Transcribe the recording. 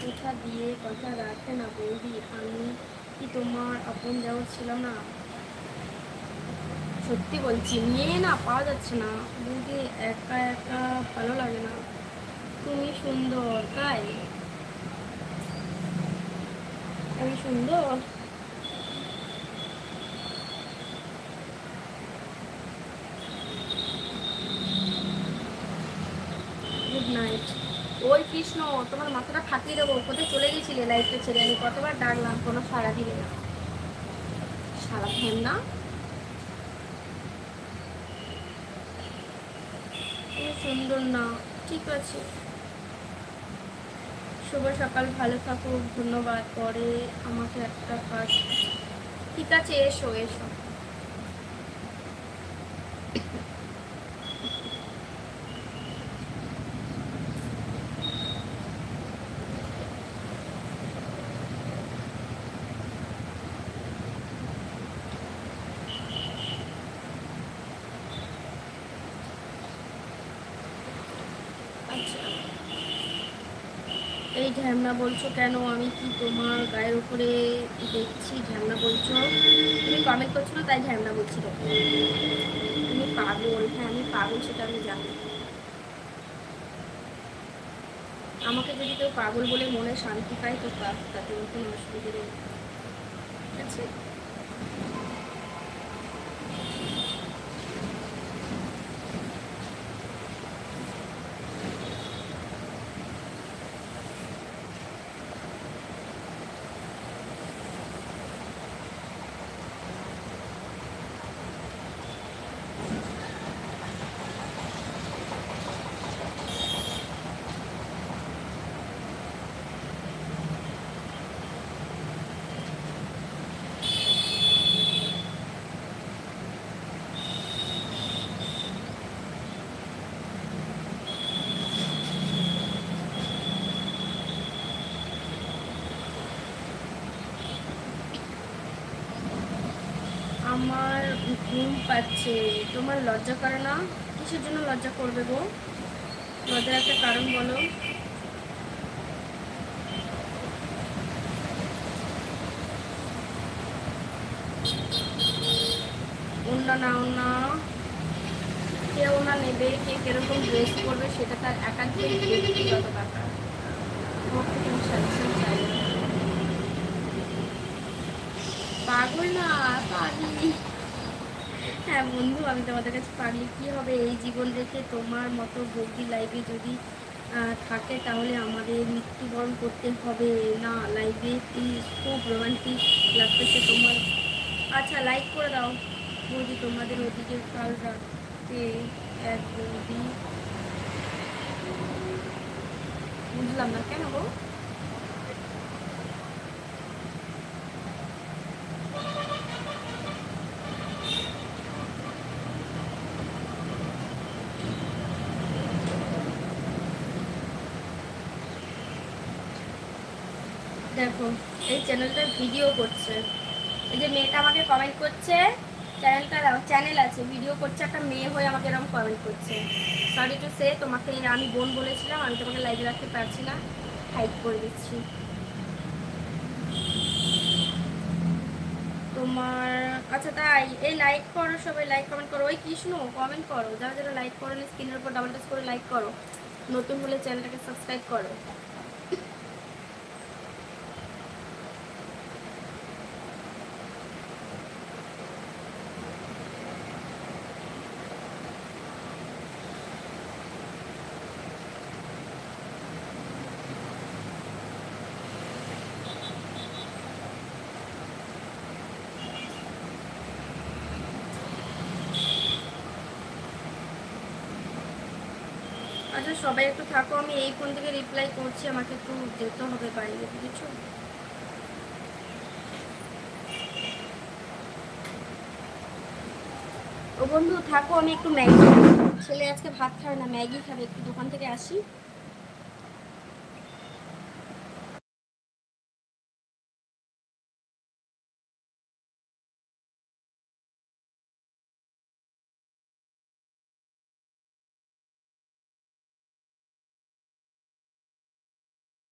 কথা দিয়ে কথা রাখে না বৌদি, আমি কি তোমার আপন দেওয়ার ছিল না? সত্যি বলছি, মেয়ে না পাওয়া যাচ্ছে না বৌদি, একা একা ভালো লাগে না। তুমি সুন্দর তাই? আমি সুন্দর? Good night. ওই কৃষ্ণ, তোমার মাথাটা ফাটিয়ে দেবো। কোথায় চলে গেছিলে লাইটটা ছেড়ে? আমি কতবার ডাকলাম, কোনো সাড়া দিলে না। সারা ফ্যান না, তুমি সুন্দর না। ঠিক আছে, শুভ সকাল, ভালো থাকুক, ধন্যবাদ। পরে আমাকে একটা কাজ। ঠিক আছে, এসো এসো। আচ্ছা, এই ঝ্যামনা বলছো কেন? আমি কি তোমার গায়ের উপরে দেখছি ঝ্যামনা বলছো? তুমি কমেন্ট করছো না তাই ঝ্যামনা বলছি। তুমি পাগল। হ্যাঁ আমি পাগল, সেটা আমি জানি। আমাকে যদি কেউ পাগল বলে মনে শান্তি পায় তো পাক, তাতে কোনো অসুবিধে নেই। ঠিক আছে। আমার ঘুম পাচ্ছে। তোমার লজ্জা করে না? কিসের জন্য লজ্জা করবে গো? লজ্জার একটা কারণ বলো। ওন্না নাও না, কে ওনা নেবে, কে কিরকম ড্রেস করবে সেটা তার একান্তই ব্যক্তিগত ব্যাপার। ওকে তুমি সাজেশন চাই না। পাগল না, পাগলি। হ্যাঁ বন্ধু, আমি তোমাদের কাছে পাগলি কি হবে? এই জীবন রেখে তোমার মতো বৌদি লাইভে যদি থাকে তাহলে আমাদের মৃত্যুবরণ করতে হবে না লাইভে। প্লিজ, খুব রোমান্টিক লাগতেছে তোমার। আচ্ছা লাইক করে দাও বৌদি। তোমাদের ওদিকে কাল রাতে এক বৌদি, বুঝলাম না কেন গো? দেখো, এই চ্যানেলটা ভিডিও করছে, এই যে মেয়েটা আমাকে কমেন্ট করছে, চ্যানেলটা চ্যানেল আছে, ভিডিও করছে, একটা মেয়ে হয়ে আমাকে এরকম কমেন্ট করছে। সরি টু সে, তোমাকে আমি বোন বলেছিলাম, আমি তোমাকে লাইভে রাখতে পারছি না, হাইড করে দিচ্ছি। তোমার আচ্ছা তাই, এই লাইক করো সবাই, লাইক কমেন্ট করো। ওই কৃষ্ণ কমেন্ট করো, যারা যারা লাইক করো স্ক্রিনের উপর ডাবল টাচ করে লাইক করো। নতুন হলে চ্যানেলটাকে সাবস্ক্রাইব করো। আচ্ছা সবাই একটু থাকো, আমি এই ফোন থেকে রিপ্লাই করছি, আমাকে একটু যেতে হবে বাইরে, বুঝেছো? ও বন্ধু থাকো, আমি একটু ম্যাগি, ছেলে আজকে ভাত খাবে না, ম্যাগি খাবে, একটু দোকান থেকে আসি।